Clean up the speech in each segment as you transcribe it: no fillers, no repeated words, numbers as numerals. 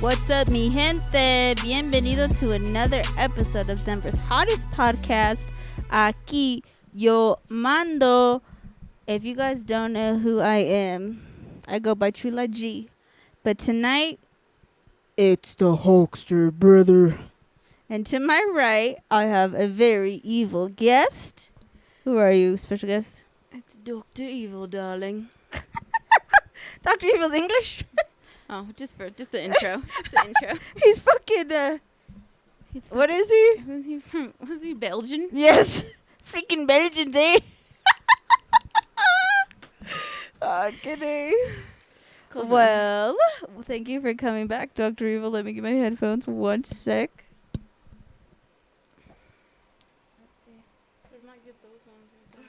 What's up, mi gente? Bienvenido to another episode of Denver's hottest podcast, Aque Yo Mando. If you guys don't know who I am, I go by Chula G. But tonight, It's the Hulkster, brother. and to my right, I have a very evil guest. Who are you, special guest? It's Dr. Evil, darling. Dr. Evil's English? Oh, just the intro. Just the intro. He's fucking, what is he? Was he Belgian? Yes. Freaking Belgians, eh? Kidding. Close Well, thank you for coming back, Dr. Evil. Let me get my headphones 1 sec. Let's see. We might get those ones.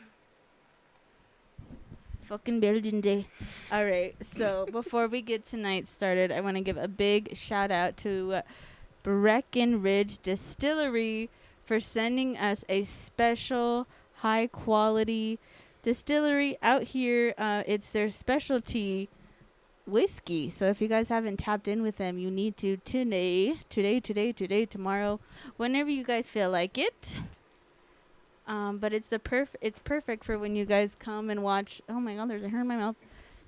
Fucking Belgian day. All right. So before we get tonight started, I want to give a big shout out to Breckenridge Distillery for sending us a special high quality distillery out here. It's their specialty whiskey. So if you guys haven't tapped in with them, you need to today, tomorrow, whenever you guys feel like it. But it's perfect for when you guys come and watch. Oh my God, there's a hair in my mouth.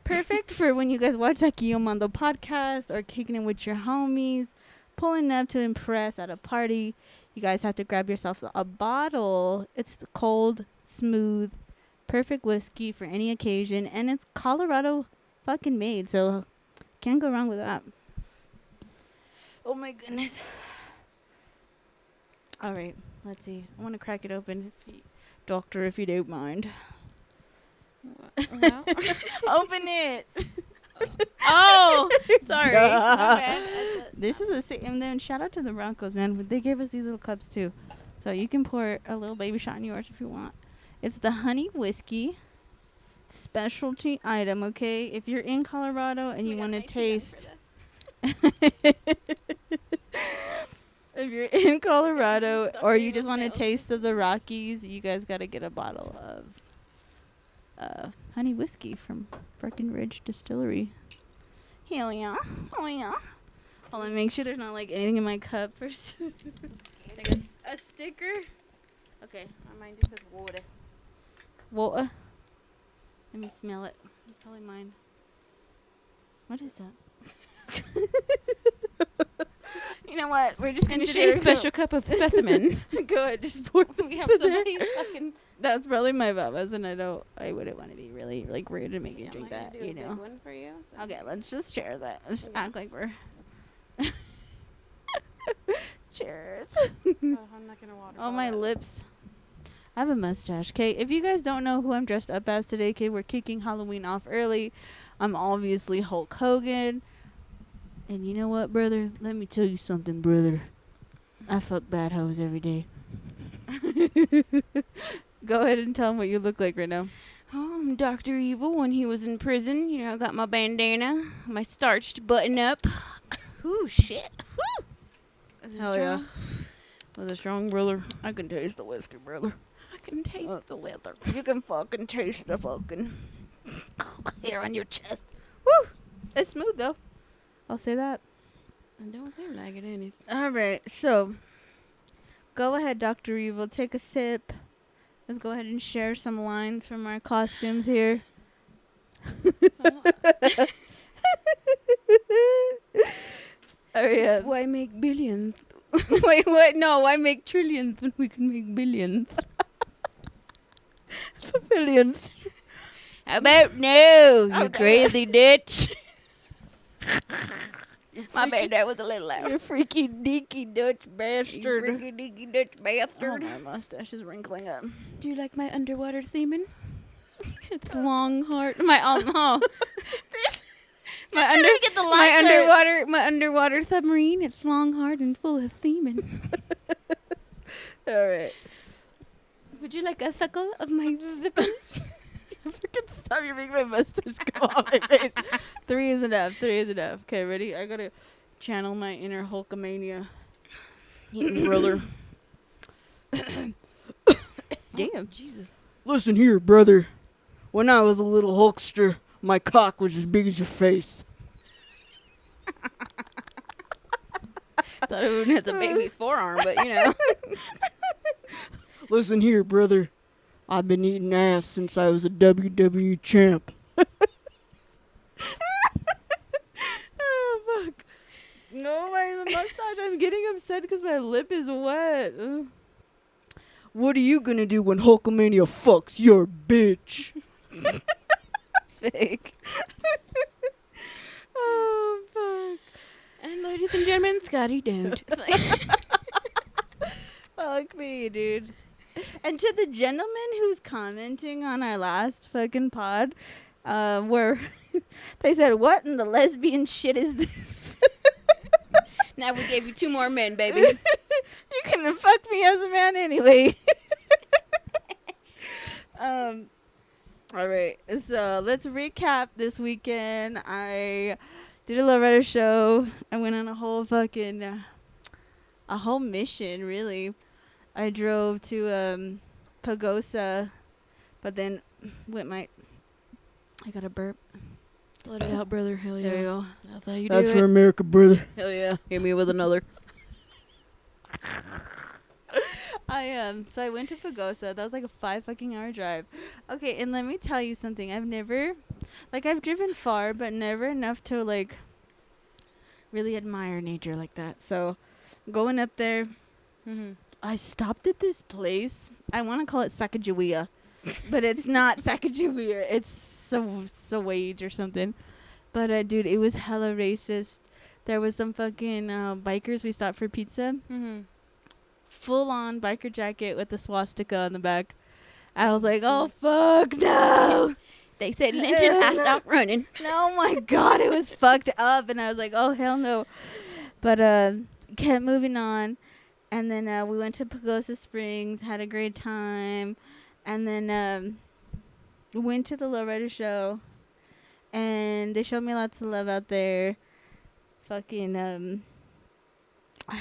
Perfect for when you guys watch Aque Yo Mando Podcast or kicking it with your homies, pulling up to impress at a party. You guys have to grab yourself a bottle. It's the cold, smooth, perfect whiskey for any occasion, and it's Colorado fucking made, so can't go wrong with that. Oh my goodness. All right, let's see. I want to crack it open, doctor, if you don't mind. Well. Open it. Oh, sorry. My Duh. bad. This is and then shout out to the Broncos, man. They gave us these little cups too, so you can pour a little baby shot in yours if you want. It's the honey whiskey specialty item. Okay, if you're in Colorado and you want to taste. If you're in Colorado or you just want to taste of the Rockies, you guys got to get a bottle of honey whiskey from Breckenridge Distillery. Hell yeah. Oh yeah. Hold on, make sure there's not like anything in my cup first. Like a sticker. Okay. Mine just says water. Water. Let me smell it. It's probably mine. What is that? You know what? We're just And gonna today's share special cup of specimen. Go ahead, just pour. We have somebody fucking. That's probably my baba's, and I wouldn't want to be really like rude to make you drink that, Do you a know. big one for you. So. Okay, let's just share that. Let's just act like we're. Cheers. I'm not gonna water. Oh, my lips. I have a mustache. Okay, if you guys don't know who I'm dressed up as today, okay, we're kicking Halloween off early. I'm obviously Hulk Hogan. And you know what, brother? Let me tell you something, brother. I fuck bad hoes every day. Go ahead and tell them what you look like right now. Oh, I'm Dr. Evil when he was in prison. You know, I got my bandana, my starched button up. Ooh, shit. Is it Hell strong? yeah. Was it strong, brother? I can taste the whiskey, brother. I can taste the leather. You can fucking taste the fucking hair on your chest. Woo! It's smooth, though. I'll say that. I don't seem like it anything. All right, so go ahead, Dr. Evil. Take a sip. Let's go ahead and share some lines from our costumes here. Hurry up. Why make billions? Wait, what? No, why make trillions when we can make billions? Billions. How about no, you Okay. crazy bitch? My bad, that was a little loud. You freaky deaky Dutch You bastard. freaky deaky Dutch Oh, bastard. my mustache is wrinkling up. Do you like my underwater semen? It's long, hard. My my under get the my line underwater submarine. It's long, hard, and full of semen. All right. Would you like a suckle of my zipper? Fucking stop! You're making my mustache go off my face. 3 is enough. 3 is enough. Okay, ready? I gotta channel my inner Hulkamania. Brother. Damn, Jesus. Listen here, brother. When I was a little Hulkster, my cock was as big as your face. Thought it would hit the baby's forearm, but you know. Listen here, brother. I've been eating ass since I was a WWE champ. Oh, fuck. No, my mustache. I'm getting upset because my lip is wet. Ugh. What are you gonna do when Hulkamania fucks your bitch? Fake. Oh, fuck. And ladies and gentlemen, Scotty don't. Fuck me, dude. And to the gentleman who's commenting on our last fucking pod, where they said, "What in the lesbian shit is this?" Now we gave you 2 more men, baby. You couldn't fuck me as a man anyway. All right, so let's recap this weekend. I did a lowrider show. I went on a whole fucking, a whole mission, really. I drove to Pagosa, but then I got a burp. Let it out, brother. Hell yeah. There you go. That's how you That's do for it. America, brother. Hell yeah. Hit me with another. So I went to Pagosa. That was like a 5 fucking hour drive. Okay, and let me tell you something. I've driven far, but never enough to like really admire nature like that. So going up there, Mm-hmm. I stopped at this place. I want to call it Sacagawea, but it's not Sacagawea. It's Sawage or something. But dude, it was hella racist. There was some fucking bikers. We stopped for pizza. Mm-hmm. Full on biker jacket with the swastika on the back. I was like, oh fuck no. They said, Linton, I stopped running. Oh my god, it was fucked up, and I was like, oh hell no. But kept moving on, and then we went to Pagosa Springs, had a great time, and then went to the lowrider show, and they showed me lots of love out there. Fucking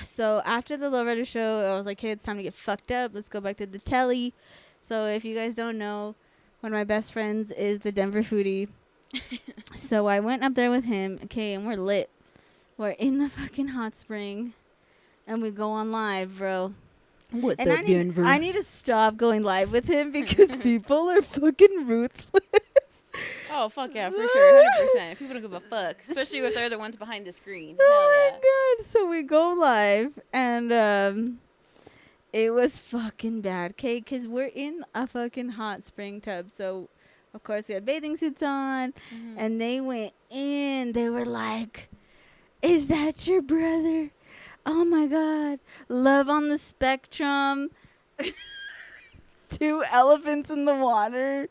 so after the lowrider show, I was like, hey, it's time to get fucked up. Let's go back to the telly. So if you guys don't know, one of my best friends is the Denver foodie. So I went up there with him. Okay, and we're lit. We're in the fucking hot spring. And we go on live, bro. What's And up, Denver? I need to stop going live with him because people are fucking ruthless. Oh, fuck yeah, for sure. 100%. People don't give a fuck. Especially if they're the ones behind the screen. Hell Oh yeah. my god. So we go live, and it was fucking bad, okay? Because we're in a fucking hot spring tub. So, of course, we had bathing suits on, Mm-hmm. and they went in. They were like, is that your brother? Oh my god. Love on the spectrum. 2 elephants in the water.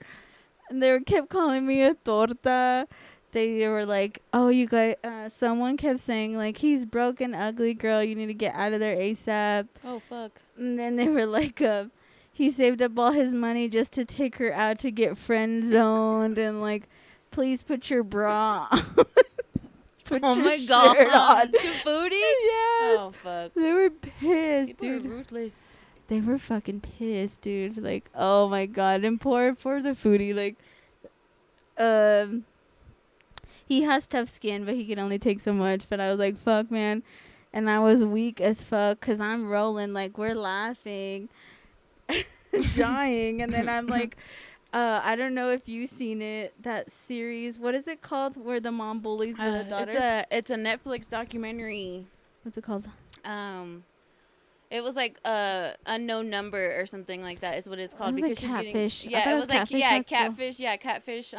And they kept calling me a torta. They were like, oh, you guys, someone kept saying, like, he's broken, ugly girl. You need to get out of there ASAP. Oh, fuck. And then they were like, he saved up all his money just to take her out to get friend zoned. And, like, please put your bra on. Put Oh your my shirt god. on. To Foodie? Yes. Oh, fuck. They were pissed, People are dude. ruthless. They were fucking pissed, dude. Like, oh my god. And poor the foodie, like, he has tough skin, but he can only take so much. But I was like, fuck, man. And I was weak as fuck because I'm rolling. Like, we're laughing, dying. And then I'm like, I don't know if you've seen it, that series. What is it called? Where the mom bullies the daughter? It's a Netflix documentary. What's it called? It was like unknown number or something like that is what it's called. It was because like she's Catfish. getting, I thought yeah, it it was was like Catfish yeah, High School. catfish, yeah, catfish.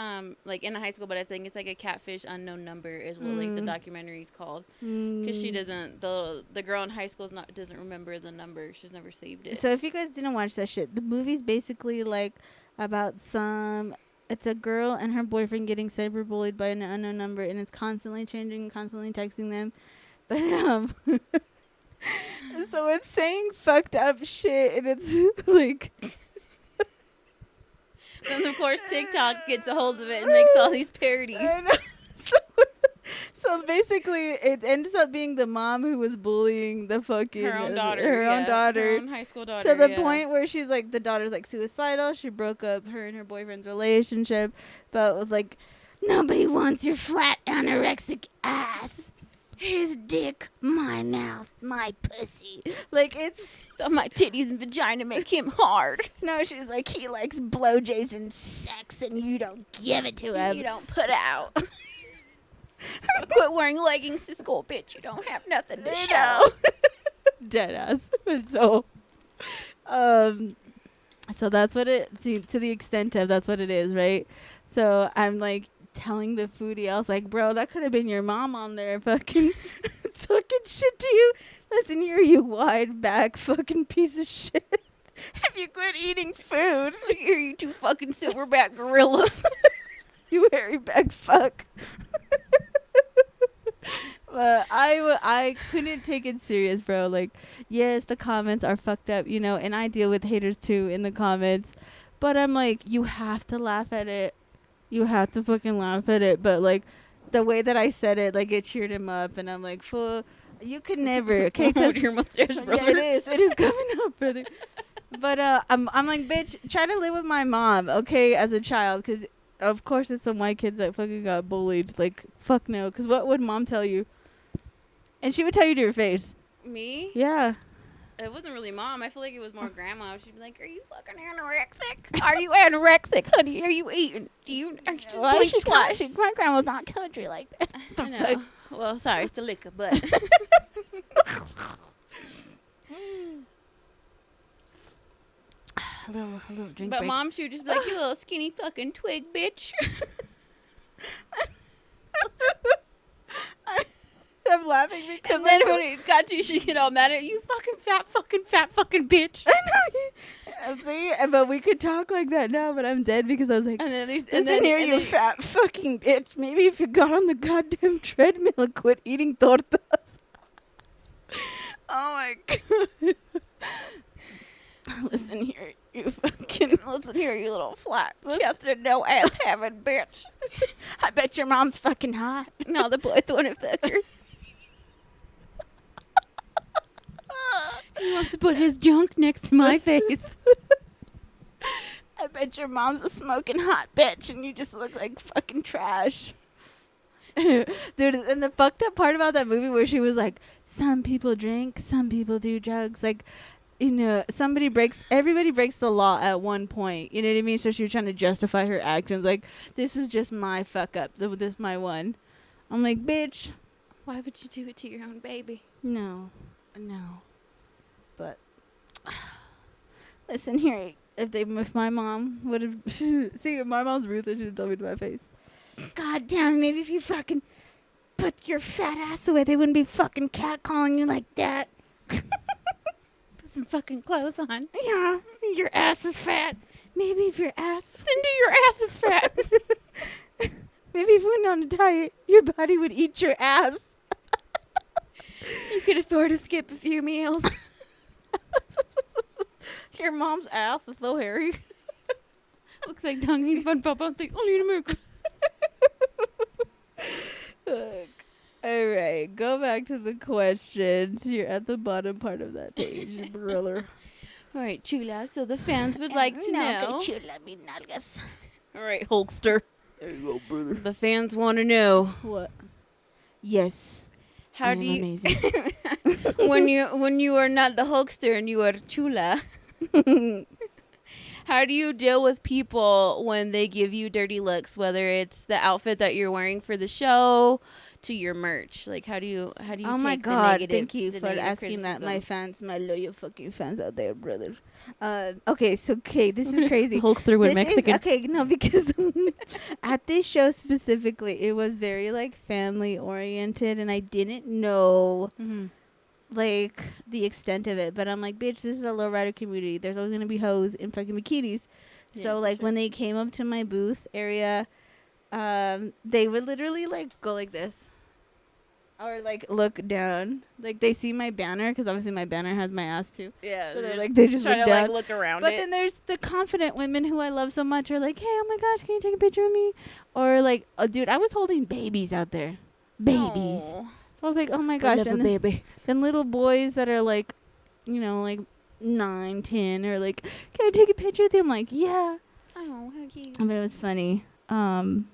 Like in high school, but I think it's like a catfish unknown number is what like the documentary is called. Because she doesn't, the girl in high school doesn't remember the number. She's never saved it. So if you guys didn't watch that shit, the movie's basically like about it's a girl and her boyfriend getting cyberbullied by an unknown number, and it's constantly changing, constantly texting them. But so it's saying fucked up shit, and it's like. Then of course TikTok gets a hold of it and makes all these parodies. I know. So basically, it ends up being the mom who was bullying the fucking Her own daughter. her own daughter. Her own high school daughter. To the point where she's like, the daughter's like suicidal. She broke up her and her boyfriend's relationship, but was like, nobody wants your flat anorexic ass. his dick, my mouth, my pussy. Like, it's... So my titties and vagina make him hard. No, she's like, he likes blowjays and sex, and you don't give it to him. You don't put out. Quit wearing leggings to school, bitch. You don't have nothing to show. Deadass. So, so that's what it, to the extent of, that's what it is, right? So I'm like telling the foodie, I was like, bro, that could have been your mom on there fucking talking shit to you. Listen here, you wide back fucking piece of shit. If you quit eating food. Look here, you two fucking silverback gorillas. You hairy back fuck. But I couldn't take it serious, bro. Like, yes, the comments are fucked up, you know, and I deal with haters too in the comments. But I'm like, you have to laugh at it. You have to fucking laugh at it. But like, the way that I said it, like, it cheered him up, and I'm like, fool, you could never. Okay, Your mustache, brother. yeah, it is coming up, brother. But I'm like, bitch, try to live with my mom, okay, as a child, because of course it's some white kids that fucking got bullied. Like, fuck no, because what would mom tell you? And she would tell you to your face. Me? Yeah. It wasn't really mom. I feel like it was more grandma. She'd be like, "Are you fucking anorexic? Are you anorexic, honey? Are you eating? Are you just blink twice?" My grandma's not country like that. I know. Well, sorry, it's the liquor, but a little drink but break. mom, she would just be like, "You little skinny fucking twig, bitch." I'm laughing because And then when it got to you, she'd get all mad at you, fucking fat fucking bitch. I know. See, but we could talk like that now, but I'm dead because I was like, And then listen here, you fat fucking bitch. Maybe if you got on the goddamn treadmill and quit eating tortas. Oh my god. Listen here, you fucking... Listen here, you little flat chested, no ass having bitch. I bet your mom's fucking hot. No, the boy throwing it fuck her. He wants to put his junk next to my face. I bet your mom's a smoking hot bitch and you just look like fucking trash. Dude, and the fucked up part about that movie where she was like, some people drink, some people do drugs. Like, you know, everybody breaks the law at one point. You know what I mean? So she was trying to justify her actions. Like, this was just my fuck up. This is my one. I'm like, bitch. Why would you do it to your own baby? No. But listen here, if my mom would have see, if my mom's ruthless, she'd have told me to my face. God damn, maybe if you fucking put your fat ass away, they wouldn't be fucking catcalling you like that. Put some fucking clothes on. Yeah, your ass is fat. Maybe if your ass Cindy, your ass is fat. maybe if you went on a diet, your body would eat your ass. You could afford to skip a few meals. Your mom's ass is so hairy. Looks like Dunkin' Fun Pop on thing only in America. All right, go back to the questions. You're at the bottom part of that page, brother. All right, Chula. So the fans would like to know. Chula, mi nalgas. All right, Hulkster. There you go, brother. The fans want to know. What? Yes. How I do am you amazing. when you are not the Hulkster and you are Chula? How do you deal with people when they give you dirty looks, whether it's the outfit that you're wearing for the show to your merch? Like, how do you Oh take my the god, negative, thank you the for negative asking that, my criticisms? fans, my loyal fucking fans out there, brother. Okay, so Kate, this is crazy. Hulkster with This Mexican. is, okay, no, because at this show specifically, it was very like family oriented, and I didn't know like the extent of it. But I'm like, bitch, this is a lowrider community. There's always gonna be hoes in fucking bikinis. Yeah, So for like sure. when they came up to my booth area, they would literally like go like this. Or like look down, like they see my banner because obviously my banner has my ass too. Yeah, So they just try look to down. like look around But it. then there's the confident women who I love so much are like, hey, oh my gosh, can you take a picture of me? Or like, oh, dude, I was holding babies out there, babies. Aw. So I was like, oh my gosh, and baby. then little boys that are like, you know, like 9, 10, or like, can I take a picture with you? I'm like, yeah. Oh, how cute. But it was funny. But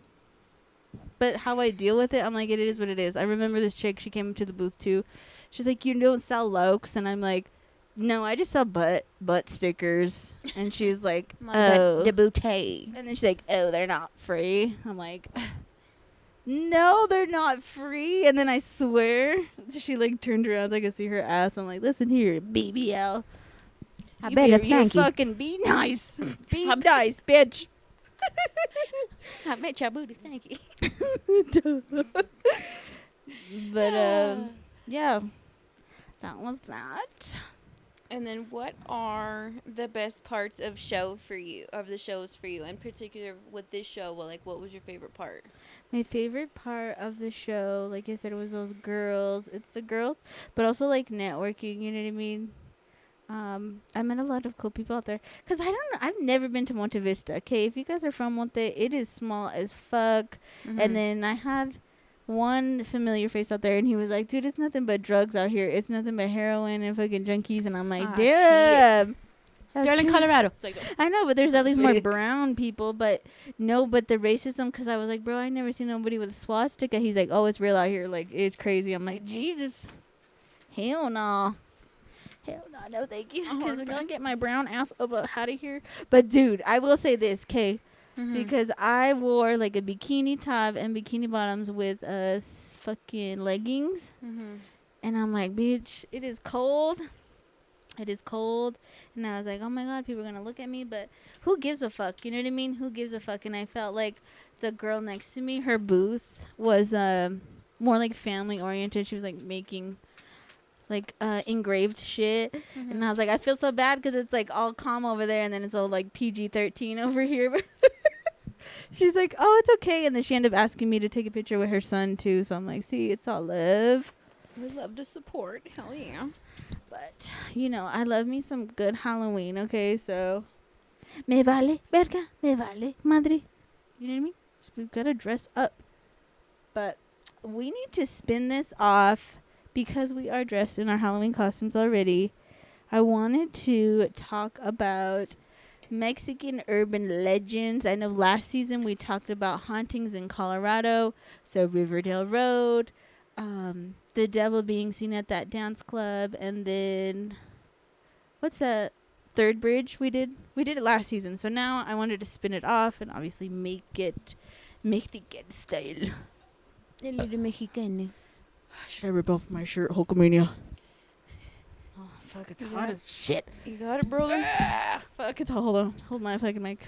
but how I deal with it, I'm like, it is what it is. I remember this chick, she came up to the booth too. She's like, you don't sell lokes? And I'm like, no, I just sell butt stickers. And she's like, oh. The bouquet. And then she's like, oh, they're not free. I'm like, no, they're not free. And then I swear, she like turned around so I could see her ass. I'm like, listen here, BBL. I bet it's you funky. fucking be nice. Be nice, bitch. I bet your booty stanky. But, yeah. That was that. And then what are the best parts of the shows for you, in particular with this show? Well, like, what was your favorite part? My favorite part of the show, like I said, it was those girls. It's the girls, but also like networking, you know what I mean? I met a lot of cool people out there. Cause I've never been to Monte Vista. Okay, if you guys are from Monte, it is small as fuck. Mm-hmm. And then I had one familiar face out there, and he was like, dude, it's nothing but drugs out here. It's nothing but heroin and fucking junkies. And I'm like, damn. Sterling, Colorado. Like, I know, but there's at least more brown people. But no, but the racism, because I was like, bro, I never seen nobody with a swastika. He's like, oh, it's real out here. Like, it's crazy. I'm like, Jesus. Hell no. Hell no, no thank you. Because I'm going to get my brown ass up out of here. But, dude, I will say this, Kay. Mm-hmm. Because I wore like a bikini top and bikini bottoms with fucking leggings. Mm-hmm. And I'm like, bitch, it is cold. It is cold. And I was like, oh my God, people are going to look at me. But who gives a fuck? You know what I mean? Who gives a fuck? And I felt like the girl next to me, her booth was more like family oriented. She was like making like engraved shit. Mm-hmm. And I was like, I feel so bad because it's like all calm over there. And then it's all like PG-13 over here. She's like, oh, it's okay. And then she ended up asking me to take a picture with her son too. So I'm like, see, it's all love. We love to support. Hell yeah. But, you know, I love me some good Halloween, okay? So, me vale, verga, me vale, madre. You know what I mean? So we've got to dress up. But we need to spin this off because we are dressed in our Halloween costumes already. I wanted to talk about Mexican urban legends. I know last season we talked about hauntings in Colorado. So, Riverdale Road. The devil being seen at that dance club, and then what's that third bridge we did it last season. So now I wanted to spin it off and obviously make the good style. A little Mexican. Should I rip off my shirt, Hulkamania? Oh fuck, it's hot as shit. You got it, brother. Fuck, it's hold my fucking mic.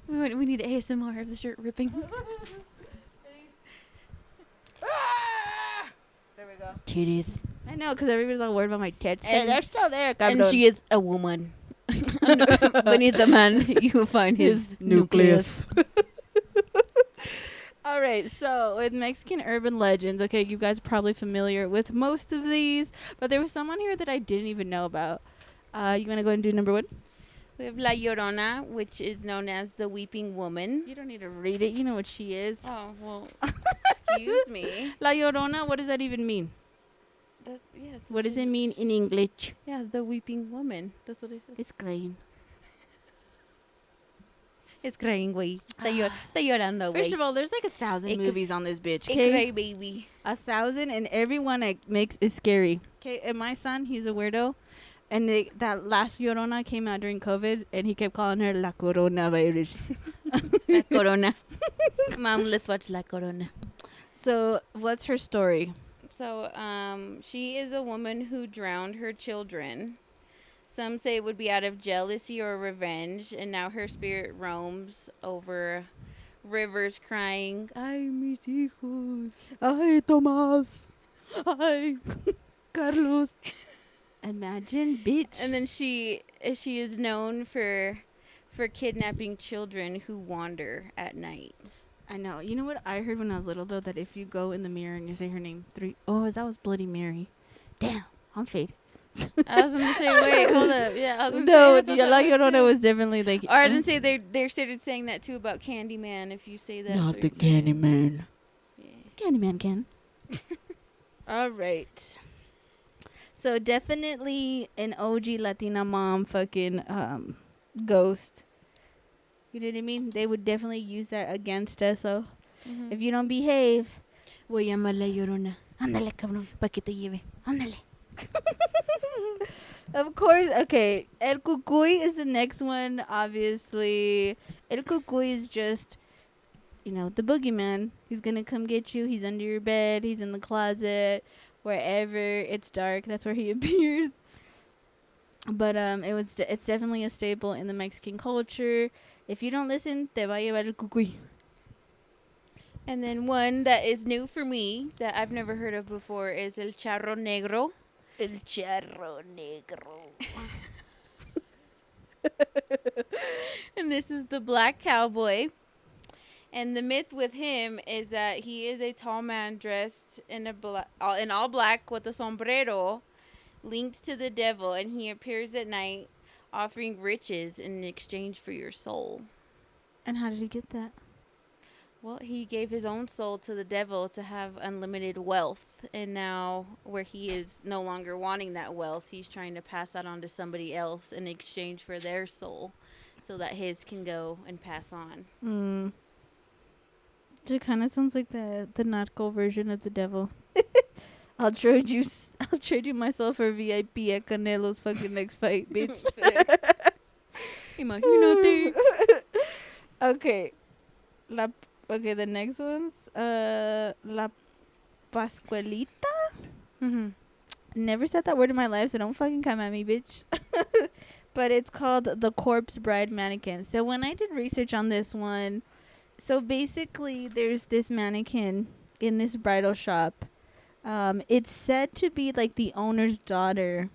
we need ASMR of the shirt ripping. There we go. Titties. I know, because everybody's all worried about my tits. And they're still there. And she is a woman. Beneath the man, you will find his nucleus. All right, so with Mexican urban legends, okay, you guys are probably familiar with most of these, but there was someone here that I didn't even know about. You want to go ahead and do number one? We have La Llorona, which is known as the Weeping Woman. You don't need to read it. You know what she is. Oh, well, excuse me. La Llorona, what does that even mean? What does it mean in English? Yeah, the Weeping Woman. That's what it says. It's crying. It's crying, güey. Está llorando, güey. First of all, there's like 1,000 movies on this bitch, okay? Cry, baby. 1,000, and everyone is scary. Okay, and my son, he's a weirdo. And that last Llorona came out during COVID, and he kept calling her La Coronavirus. La Corona. Mom, let's watch La Corona. So, what's her story? So, she is a woman who drowned her children. Some say it would be out of jealousy or revenge, and now her spirit roams over rivers crying, "Ay, mis hijos. Ay, Tomás. Ay, Carlos." Imagine, bitch. And then she is known for kidnapping children who wander at night. I know. You know what I heard when I was little, though? That if you go in the mirror and you say her name that was Bloody Mary. Damn, I'm faded. I was going to say, wait, hold up. Yeah, I was going to say. No, La Llorona was definitely like... Or I didn't say they started saying that, too, about Candyman, if you say that. Not the Candyman. Yeah. Candyman can. All right. So, definitely an OG Latina mom fucking ghost. You know what I mean? They would definitely use that against us, so... Mhm. If you don't behave, Voy a llamar la Llorona ándale, cabrón. para que te lleve. Ándale. Of course, okay. El Cucuy is the next one, obviously. El Cucuy is just, you know, the boogeyman. He's gonna come get you. He's under your bed. He's in the closet. Wherever it's dark, that's where he appears. But it's definitely a staple in the Mexican culture. If you don't listen, te va a llevar el Cucuy. And then one that is new for me that I've never heard of before is El Charro Negro. El charro negro. And this is the black cowboy. And the myth with him is that he is a tall man dressed in all black with a sombrero, linked to the devil, and he appears at night offering riches in exchange for your soul. And how did he get that? Well, he gave his own soul to the devil to have unlimited wealth, and now where he is no longer wanting that wealth, he's trying to pass that on to somebody else in exchange for their soul so that his can go and pass on. It kind of sounds like the narco version of the devil. I'll trade you myself for VIP at Canelo's fucking next fight, bitch. Imagínate. Okay. The next one's La Pascualita. Mm-hmm. Never said that word in my life, so don't fucking come at me, bitch. But it's called the Corpse Bride Mannequin. So when I did research on this one, so basically there's this mannequin in this bridal shop. It's said to be like the owner's daughter.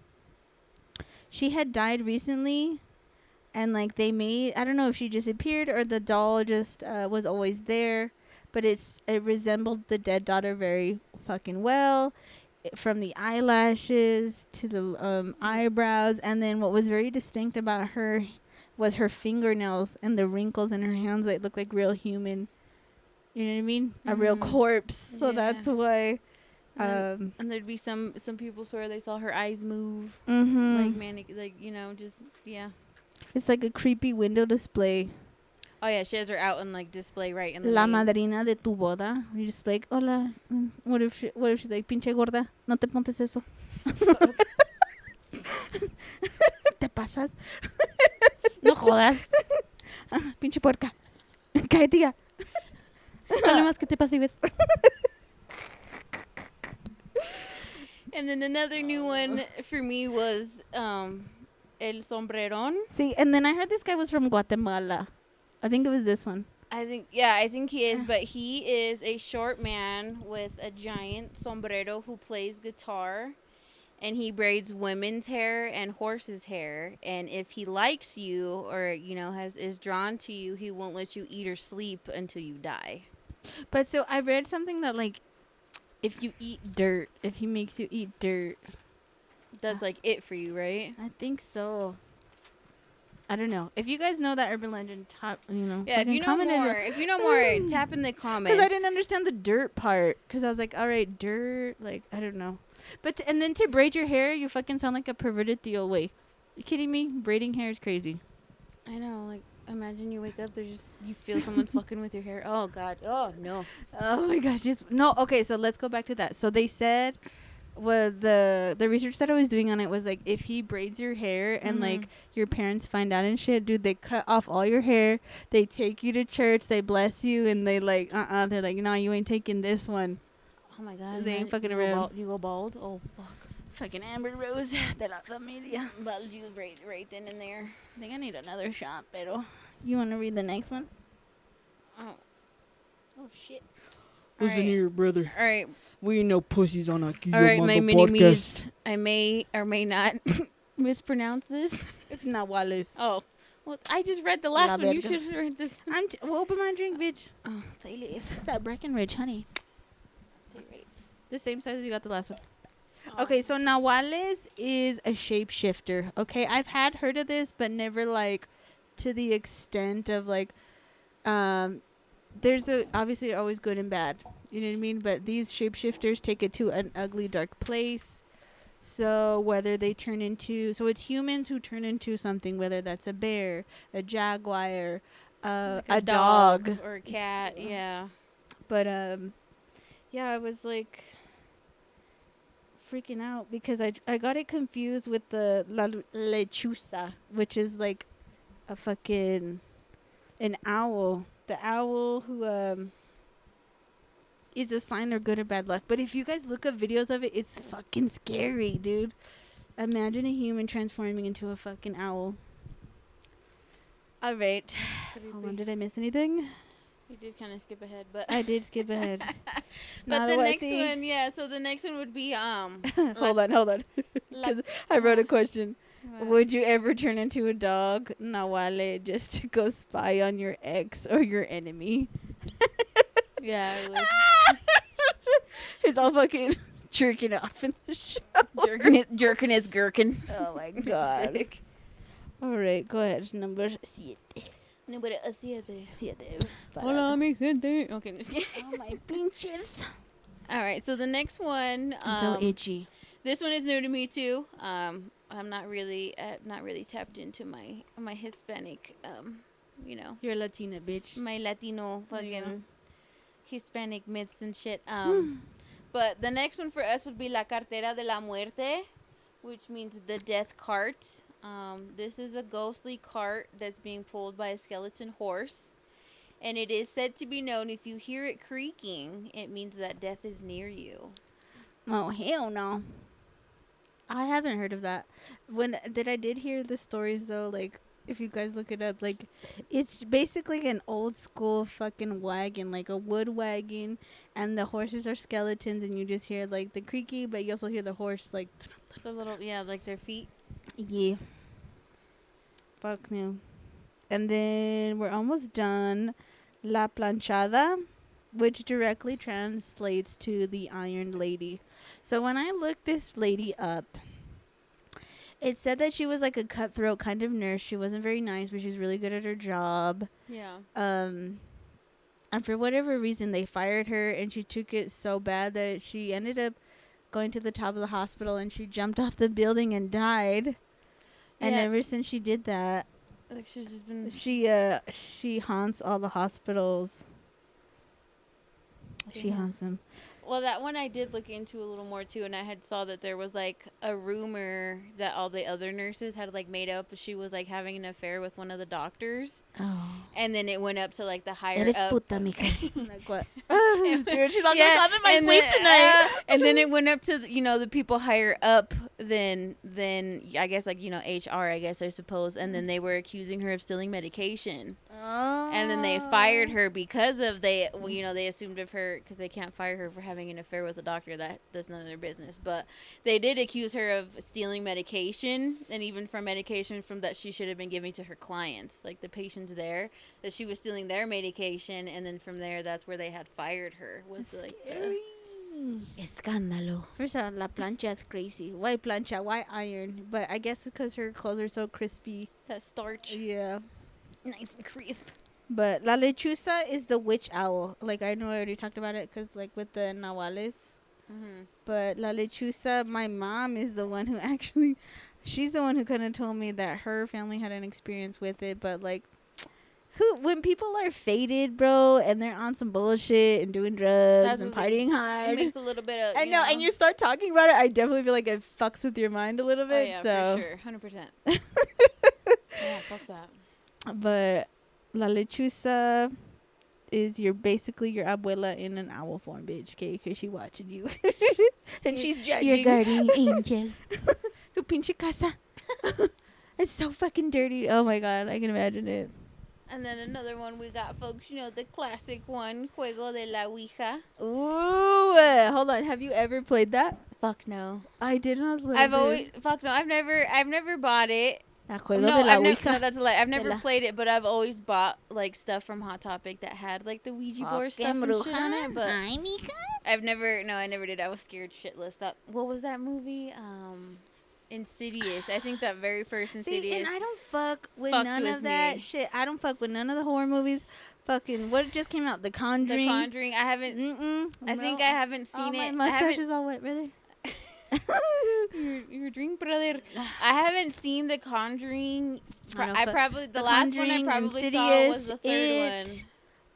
She had died recently. And, like, I don't know if she just appeared or the doll just was always there. But it resembled the dead daughter very fucking well. From the eyelashes to the eyebrows. And then what was very distinct about her was her fingernails and the wrinkles in her hands that looked like real human. You know what I mean? Mm-hmm. A real corpse. So that's why. And there'd be some people swear they saw her eyes move. Mm-hmm. Like, you know, just, yeah. It's like a creepy window display. Oh, yeah, she has her out and, like, display right in the La main. madrina de tu boda. You're just like, hola. What if she's like, pinche gorda, no te pontes eso. Te pasas. No jodas. Pinche puerca. Cállate ya. Dale más que te pase y ves. And then another new one for me was El Sombrerón. See, and then I heard this guy was from Guatemala. I think it was this one. I think he is, but he is a short man with a giant sombrero who plays guitar, and he braids women's hair and horses' hair. And if he likes you or, you know, is drawn to you, he won't let you eat or sleep until you die. But so I read something that, like, if you eat dirt, if he makes you eat dirt, that's like it for you, right? I think so. I don't know. If you guys know that urban legend, yeah, if you know more, tap in the comments. Because I didn't understand the dirt part. Because I was like, all right, dirt, like, I don't know. But and then to braid your hair, you fucking sound like a perverted the old way. You kidding me? Braiding hair is crazy. I know, like, imagine you wake up, you feel someone fucking with your hair. Oh, God. Oh, no. Oh, my gosh. No, okay, so let's go back to that. So they said, the research that I was doing on it was, like, if he braids your hair and, like, your parents find out and shit, dude, they cut off all your hair. They take you to church. They bless you. And they, like, they're like, no, you ain't taking this one. Oh, my God. They ain't fucking around. You go bald? Oh, fuck. Fucking Amber Rose de la Familia. Bald you right then and there. I think I need another shot, pero you want to read the next one? Oh, shit. Listen here, brother. All right. We ain't no pussies on Aque Yo All right, Mando my mini-me's. Podcast. I may or may not mispronounce this. It's not Wallace. Oh. Well, I just read the last one. You verga. should have read this one. Well, open my drink, bitch. Oh, please. It's that Breckenridge, honey. Ready. The same size as you got the last one. Okay, so Nahuales is a shapeshifter. Okay, I've heard of this, but never, like, to the extent of, like, there's obviously always good and bad. You know what I mean? But these shapeshifters take it to an ugly, dark place. So whether they turn into, so it's humans who turn into something, whether that's a bear, a jaguar, Like a dog, or a cat, yeah. But yeah, I was like freaking out because I got it confused with the lechuza, which is like a fucking an owl. The owl who is a sign of good or bad luck. But if you guys look up videos of it, it's fucking scary, dude. Imagine a human transforming into a fucking owl. All right. Hold on, did I miss anything? You did kind of skip ahead, but I did skip ahead. But the next one, yeah. So the next one would be hold on. Because I wrote a question. Would you ever turn into a dog, Nawale, just to go spy on your ex or your enemy? Yeah, I would. It's all fucking jerking off in the show. Jerking his gherkin. Oh my god. All right, go ahead. Number 7. Número 7. Hola, mi gente. Okay, I'm just kidding. Oh my pinches. All right, so the next one. I'm so itchy. This one is new to me too. I'm not really tapped into my Hispanic, you know. You're a Latina, bitch. My Latino fucking Yeah. Hispanic myths and shit. But the next one for us would be La Cartera de la Muerte, which means the death cart. This is a ghostly cart that's being pulled by a skeleton horse. And it is said to be known if you hear it creaking, it means that death is near you. Oh, hell no. I haven't heard of that. I did hear the stories, though, like, if you guys look it up, like, it's basically an old school fucking wagon, like a wood wagon, and the horses are skeletons, and you just hear, like, the creaky, but you also hear the horse, like... The little, yeah, like their feet. Yeah. Fuck no. And then we're almost done. La Planchada, which directly translates to the Iron Lady. So when I looked this lady up, it said that she was like a cutthroat kind of nurse. She wasn't very nice, but she was really good at her job. Yeah. And for whatever reason, they fired her, and she took it so bad that she ended up going to the top of the hospital, and she jumped off the building and died. And ever since she did that, like she's just been... she haunts all the hospitals. She haunts them. Well, that one I did look into a little more too, and I had saw that there was like a rumor that all the other nurses had like made up she was like having an affair with one of the doctors. Oh. And then it went up to like the higher Eres up. puta, mija. Like what? Dude, she's not gonna stop in my sleep then, tonight. And then it went up to the people higher up than I guess like HR I guess I suppose, and then they were accusing her of stealing medication. Oh. And then they fired her because of they assumed of her because they can't fire her for having an affair with a doctor. That's none of their business. But they did accuse her of stealing medication, and even from medication from that she should have been giving to her clients, like the patients there, that she was stealing their medication, and then from there that's where they had fired her. Was like escándalo. First of all, La Plancha is crazy. Why plancha? Why iron? But I guess because her clothes are so crispy. That starch. Yeah. Nice and crisp. But La Lechuza is the witch owl. Like, I know I already talked about it because, like, with the Nahuales. Mm-hmm. But La Lechuza, my mom is the one who actually... She's the one who kind of told me that her family had an experience with it. But, like, when people are faded, bro, and they're on some bullshit and doing drugs and partying hard... It makes a little bit of... I know, and you start talking about it, I definitely feel like it fucks with your mind a little bit. Oh, yeah, so. for sure. 100%. Yeah, fuck that. But La Lechuza is basically your abuela in an owl form, bitch, okay? Because she's watching you. And she's judging. Your guardian angel. Tu pinche casa. It's so fucking dirty. Oh, my God. I can imagine it. And then another one we got, folks, the classic one, Juego de la Ouija. Ooh. Hold on. Have you ever played that? Fuck no. I did not. I've never bought it. No, that's a lie. I've never played it, but I've always bought like stuff from Hot Topic that had like the Ouija board stuff and shit on it. But I never did. I was scared shitless. What was that movie? Insidious. I think that very first Insidious. See, and I don't fuck with none of that shit. I don't fuck with none of the horror movies. Fucking what just came out? The Conjuring. The Conjuring. I haven't. I think I haven't seen it. My mustache is all wet, brother. Your drink, brother. I haven't seen The Conjuring. The last one I probably Insidious, saw was the third one.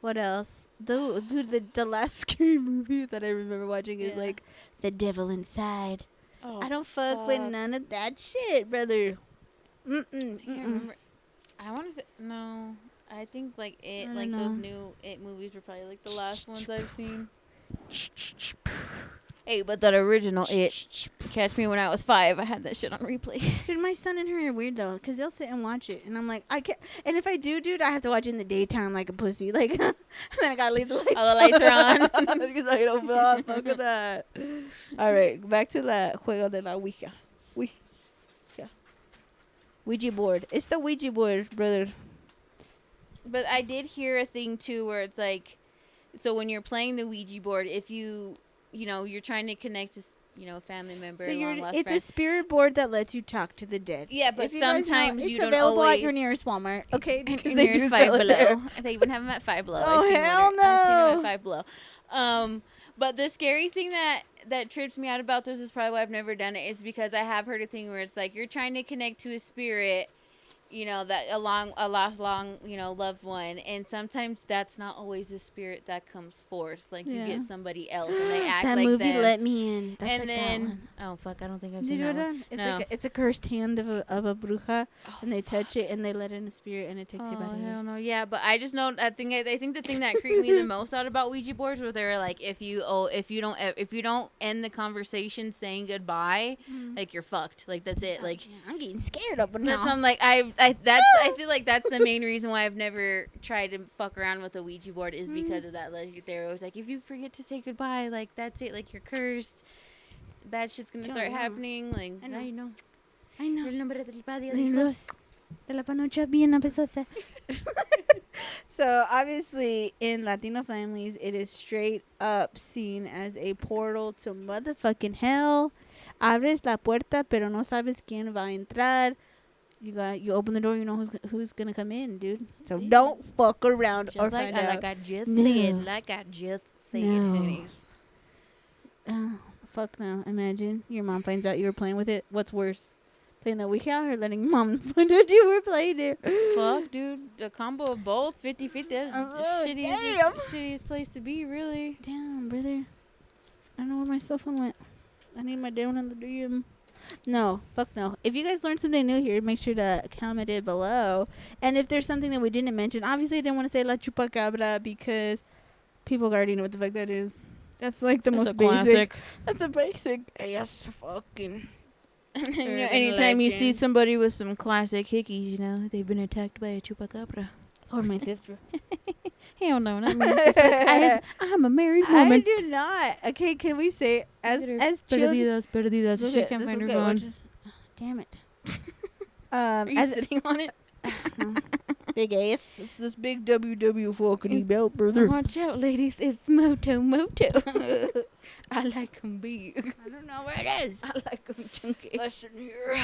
What else? The last scary movie that I remember watching is Yeah. like The Devil Inside. Oh, I don't fuck with none of that shit, brother. I can't remember. I want to say no. I think like I it, don't like know. those new It movies were probably like the last ones I've seen. Hey, but that original It, catch me when I was 5. I had that shit on replay. Dude, my son and her are weird though, cause they'll sit and watch it, and I'm like, I can't. And if I do, dude, I have to watch it in the daytime like a pussy, like. And then I gotta leave the lights. All the lights are on. Because I don't fuck with that. All right, back to la juego de la Ouija. Ouija board. It's the Ouija board, brother. But I did hear a thing too where it's like, so when you're playing the Ouija board, if you're trying to connect to, a family member, So long lost it's friend. a spirit board that lets you talk to the dead. Yeah, but If you guys know, sometimes you it's don't available always. at your nearest Walmart. Okay, And because your they nearest do Five sell it there. Below. They even have them at Five Below. Oh, I've seen hell I've seen them no. at Five Below. But the scary thing that trips me out about this is probably why I've never done it is because I have heard a thing where it's like you're trying to connect to a spirit, that a lost loved one, and sometimes that's not always the spirit that comes forth. Like you Yeah. get somebody else and they act that like movie them. Let Me In. That's And like then that one. oh fuck, I don't think I've Did seen you that know one. that? It's No. like it's a cursed hand of a bruja, Oh, and they touch it and they let in a spirit and it takes you Oh back. in. hell no! Yeah, but I just know I think the thing that creeped me the most out about Ouija boards was they were like if you don't end the conversation saying goodbye, like you're fucked. Like that's it. Like I'm getting scared up that's now. I'm like I feel like that's the main reason why I've never tried to fuck around with a Ouija board is because of that. Like they're always like if you forget to say goodbye, like that's it. Like you're cursed. Bad shit's gonna start happening. Like I know. I know. I know. El nombre del Padre, De del los- de la panocha bien apestosa. So obviously in Latino families it is straight up seen as a portal to motherfucking hell. Abres la puerta pero no sabes quién va a entrar. You open the door, you know who's gonna come in, dude. So Sí. don't fuck around Just or like find out. like I just No. said, like I just said, No. honey. Fuck no. Imagine your mom finds out you were playing with it. What's worse? Playing the Ouija or letting your mom find out you were playing it? Fuck, dude. The combo of both, 50-50. That's Oh, the damn. shittiest place to be, really. Damn, brother. I don't know where my cell phone went. I need my down on the DM. No, fuck no. If you guys learned something new here, make sure to comment it below. And if there's something that we didn't mention, obviously I didn't want to say La Chupacabra because people already know what the fuck that is. That's like the most basic. That's a basic ass fucking. Anytime you see legend. somebody with some classic hickeys, they've been attacked by a chupacabra. Or my sister. Hell no, not me. I'm a married I woman. do not. Okay, can we say as children? Perdidas. Look She at- can't this find her will get- watch phone. this. Damn it. Are you As sitting on it? big ass. It's this big WW fucking belt, brother. Watch out, ladies. It's Moto. I like 'em big. I don't know where it is. I like 'em chunky. Listen here.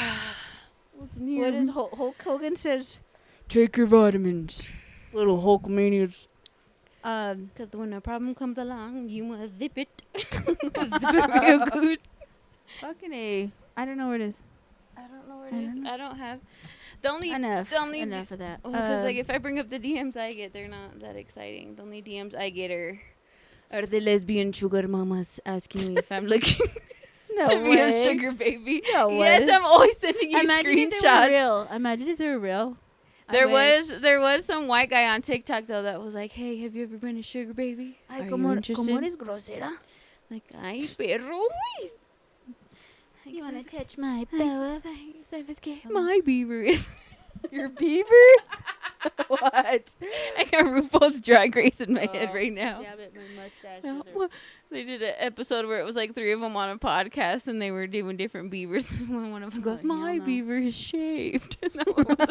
What's What is Hulk Hogan says? Take your vitamins, little Hulkamanias. Because when a problem comes along, you must zip it. Zip it real good. Fucking A. I don't know where it is. I don't know where I it is. don't know. I don't have. The only. Enough. The only. Enough of that. Because if I bring up the DMs I get, they're not that exciting. The only DMs I get are the lesbian sugar mamas asking me if I'm looking no to be a way. sugar baby. No Yes, way. I'm always sending you Imagine if they were screenshots. real. Imagine if they were real. I There wish. was some white guy on TikTok though that was like, "Hey, have you ever been a sugar baby? Ay, Are como you interested?" eres grosera. Like, ay, perro. You want to touch my power? ¿Sabes qué? My beaver is. Your beaver? What? I got RuPaul's Drag Race in my head right now. Damn it, my mustache. No, brother. well, they did an episode where it was like 3 of them on a podcast and they were doing different beavers. And one of them goes, Oh, hell "My no. beaver is shaved." And that one was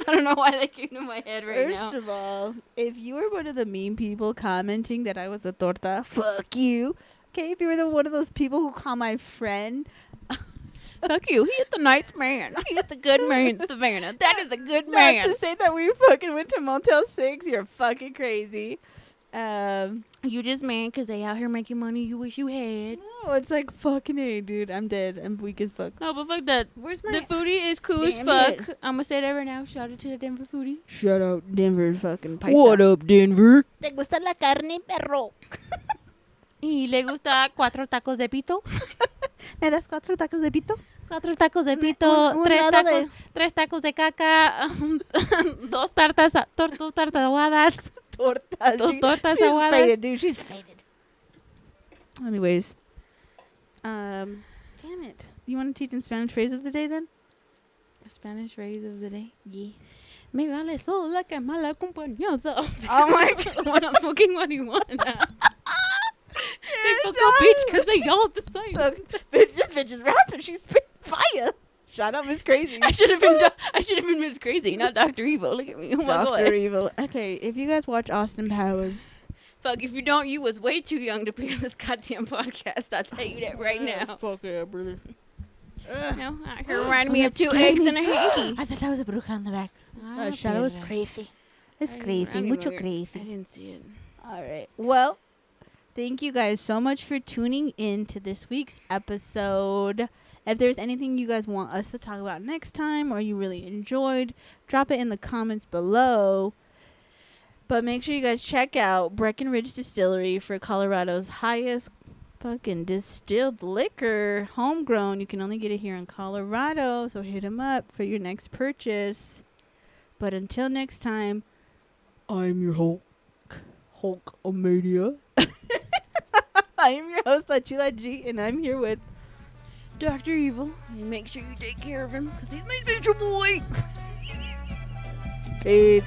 I don't know why that came to my head right First now. of all, if you were one of the mean people commenting that I was a torta, fuck you. Okay, if you were one of those people who call my friend, Fuck you. He is the nice man. He is the good man, Savannah. That is a good not man. to say that we fucking went to Motel 6, you're fucking crazy. You just mad because they out here making money you wish you had. No, it's like fucking A, dude. I'm dead. I'm weak as fuck. No, but fuck that. Where's my The foodie is cool as Damn fuck. it. I'm gonna say that right now. Shout out to the Denver foodie. Shout out. Denver fucking paisa? What up, Denver? ¿Te gusta la carne, perro? Y le gusta 4 tacos de pito. ¿Me das 4 tacos de pito? 4 tacos de pito, Un 3 lado tacos, 3 tacos de caca, 2 tartas, 2 tartas aguadas, Tortas. 2 tortas She's aguadas. faded, dude. She's faded. Anyways. Damn it. You want to teach in Spanish phrase of the day then? Spanish phrase of the day. Yeah. Me vale sola que mala acompañada. Oh my god. What a fucking what do you want? They fuck a bitch because they all the same. Look, bitch, this bitch is rapping. She's spitting fire. Shut up, Miss Crazy. I should have been Miss Crazy, not Dr. Evil. Look at me. Oh my Dr. god. Evil. Okay, if you guys watch Austin Powers. Fuck, if you don't, you was way too young to be on this goddamn podcast. I'll tell you that right now. Fuck yeah, brother. No, it reminded me of 2 eggs and a hanky. I thought that was a bruja on the back. Ah, Shadow was perra. crazy. It's I crazy. didn't Mucho even- I crazy. didn't see it. All right. Well, thank you guys so much for tuning in to this week's episode. If there's anything you guys want us to talk about next time or you really enjoyed, drop it in the comments below. But make sure you guys check out Breckenridge Distillery for Colorado's highest fucking distilled liquor, homegrown. You can only get it here in Colorado, so hit them up for your next purchase. But until next time, I'm your Hulkamania. I am your host, La Chula G, and I'm here with Dr. Evil, and make sure you take care of him because he's my major boy. Peace.